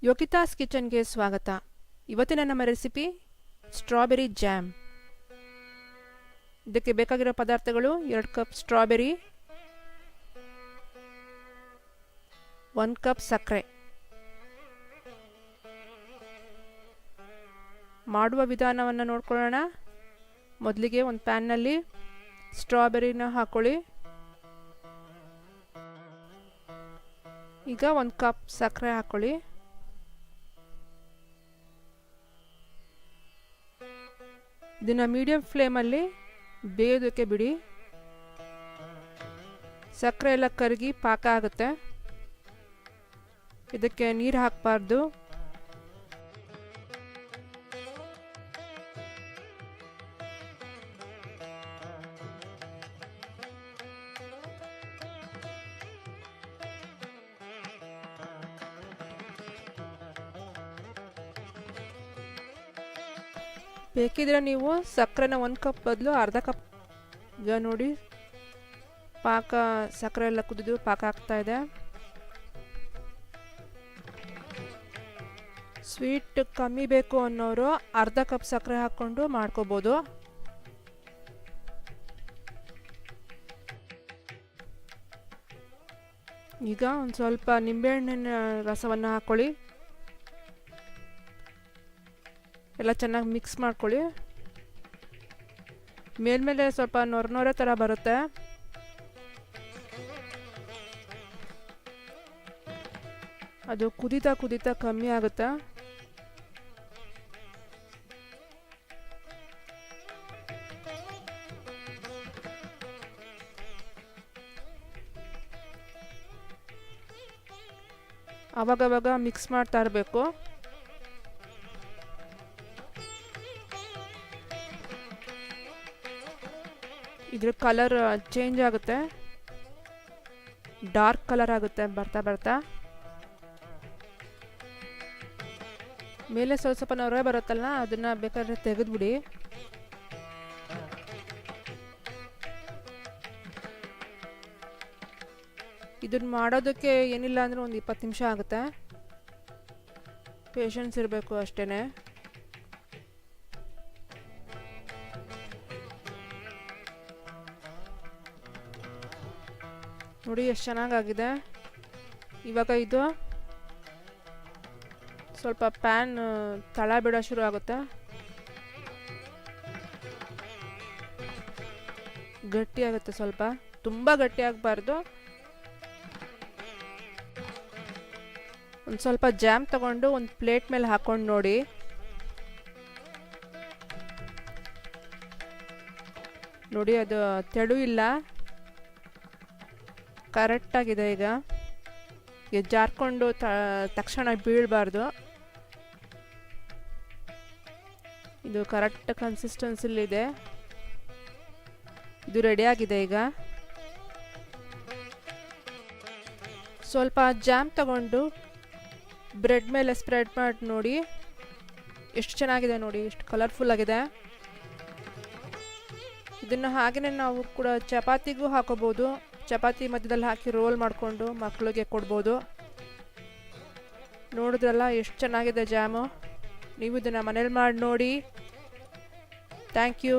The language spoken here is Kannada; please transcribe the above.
ಯೋಗಿತಾಸ್ ಕಿಚನ್ಗೆ ಸ್ವಾಗತ. ಇವತ್ತಿನ ನಮ್ಮ ರೆಸಿಪಿ ಸ್ಟ್ರಾಬೆರಿ ಜ್ಯಾಮ್. ಇದಕ್ಕೆ ಬೇಕಾಗಿರೋ ಪದಾರ್ಥಗಳು 2 ಕಪ್ ಸ್ಟ್ರಾಬೆರಿ, 1 ಕಪ್ ಸಕ್ಕರೆ. ಮಾಡುವ ವಿಧಾನವನ್ನು ನೋಡ್ಕೊಳ್ಳೋಣ. ಮೊದಲಿಗೆ ಒಂದು ಪ್ಯಾನ್ನಲ್ಲಿ ಸ್ಟ್ರಾಬೆರಿನ ಹಾಕೊಳ್ಳಿ. ಈಗ 1 ಕಪ್ ಸಕ್ಕರೆ ಹಾಕೊಳ್ಳಿ. ಇದನ್ನು ಮೀಡಿಯಂ ಫ್ಲೇಮಲ್ಲಿ ಬೇಯೋದಕ್ಕೆ ಬಿಡಿ. ಸಕ್ಕರೆ ಎಲ್ಲ ಕರಗಿ ಪಾಕ ಆಗುತ್ತೆ. ಇದಕ್ಕೆ ನೀರು ಹಾಕಬಾರ್ದು. ಬೇಕಿದ್ರೆ ನೀವು ಸಕ್ಕರೆನ 1 ಕಪ್ ಬದಲು ಅರ್ಧ ಕಪ್. ಈಗ ನೋಡಿ ಪಾಕ, ಸಕ್ಕರೆ ಎಲ್ಲ ಕುದಿದು ಪಾಕ ಆಗ್ತಾ ಇದೆ. ಸ್ವೀಟ್ ಕಮ್ಮಿ ಬೇಕು ಅನ್ನೋರು ಅರ್ಧ ಕಪ್ ಸಕ್ಕರೆ ಹಾಕ್ಕೊಂಡು ಮಾಡ್ಕೋಬೋದು. ಈಗ ಒಂದು ಸ್ವಲ್ಪ ನಿಂಬೆಹಣ್ಣಿನ ರಸವನ್ನು ಹಾಕ್ಕೊಳ್ಳಿ. ಎಲ್ಲ ಚೆನ್ನಾಗಿ ಮಿಕ್ಸ್ ಮಾಡ್ಕೊಳ್ಳಿ. ಮೇಲ್ಮೇಲೆ ಸ್ವಲ್ಪ ನೊರೆ ಥರ ಬರುತ್ತೆ. ಅದು ಕುದೀತಾ ಕುದೀತಾ ಕಮ್ಮಿ ಆಗುತ್ತೆ. ಅವಾಗವಾಗ ಮಿಕ್ಸ್ ಮಾಡ್ತಾ ಇರಬೇಕು. ಇದ್ರ ಕಲರ್ ಚೇಂಜ್ ಆಗುತ್ತೆ, ಡಾರ್ಕ್ ಕಲರ್ ಆಗುತ್ತೆ ಬರ್ತಾ ಬರ್ತಾ. ಮೇಲೆ ಸ್ವಲ್ಪ ಸ್ವಲ್ಪ ನೊರೆ ಬರುತ್ತಲ್ಲ, ಅದನ್ನ ಬೇಕಾದ್ರೆ ತೆಗೆದ್ಬಿಡಿ. ಇದನ್ನ ಮಾಡೋದಕ್ಕೆ ಏನಿಲ್ಲ ಅಂದ್ರೆ ಒಂದು 20 ನಿಮಿಷ ಆಗುತ್ತೆ. ಪೇಷನ್ಸ್ ಇರಬೇಕು ಅಷ್ಟೇನೆ. ನೋಡಿ ಎಷ್ಟು ಚೆನ್ನಾಗಾಗಿದೆ. ಇವಾಗ ಇದು ಸ್ವಲ್ಪ ಪ್ಯಾನ್ ತಳ ಬಿಡೋ ಶುರು ಆಗುತ್ತೆ. ಗಟ್ಟಿ ಆಗುತ್ತೆ, ಸ್ವಲ್ಪ ತುಂಬ ಗಟ್ಟಿ ಆಗಬಾರ್ದು. ಒಂದು ಸ್ವಲ್ಪ ಜಾಮ್ ತಗೊಂಡು ಒಂದು ಪ್ಲೇಟ್ ಮೇಲೆ ಹಾಕೊಂಡು ನೋಡಿ. ನೋಡಿ ಅದು ತೆಳು ಇಲ್ಲ, ಕರೆಕ್ಟಾಗಿದೆ. ಈಗ ಜಾರ್ಕೊಂಡು ತಕ್ಷಣ ಬೀಳಬಾರ್ದು. ಇದು ಕರೆಕ್ಟ್ ಕನ್ಸಿಸ್ಟೆನ್ಸಿಲಿದೆ. ಇದು ರೆಡಿಯಾಗಿದೆ. ಈಗ ಸ್ವಲ್ಪ ಜಾಮ್ ತಗೊಂಡು ಬ್ರೆಡ್ ಮೇಲೆ ಸ್ಪ್ರೆಡ್ ಮಾಡಿ ನೋಡಿ. ಎಷ್ಟು ಚೆನ್ನಾಗಿದೆ ನೋಡಿ, ಎಷ್ಟು ಕಲರ್ಫುಲ್ ಆಗಿದೆ. ಇದನ್ನು ಹಾಗೆಯೇ ನಾವು ಕೂಡ ಚಪಾತಿಗೂ ಹಾಕೋಬೋದು. ಚಪಾತಿ ಮಧ್ಯದಲ್ಲಿ ಹಾಕಿ ರೋಲ್ ಮಾಡಿಕೊಂಡು ಮಕ್ಕಳಿಗೆ ಕೊಡ್ಬೋದು. ನೋಡಿದ್ರಲ್ಲ ಎಷ್ಟು ಚೆನ್ನಾಗಿದೆ ಜಾಮು. ನೀವು ಇದನ್ನು ಮನೇಲಿ ಮಾಡಿ ನೋಡಿ. Thank you.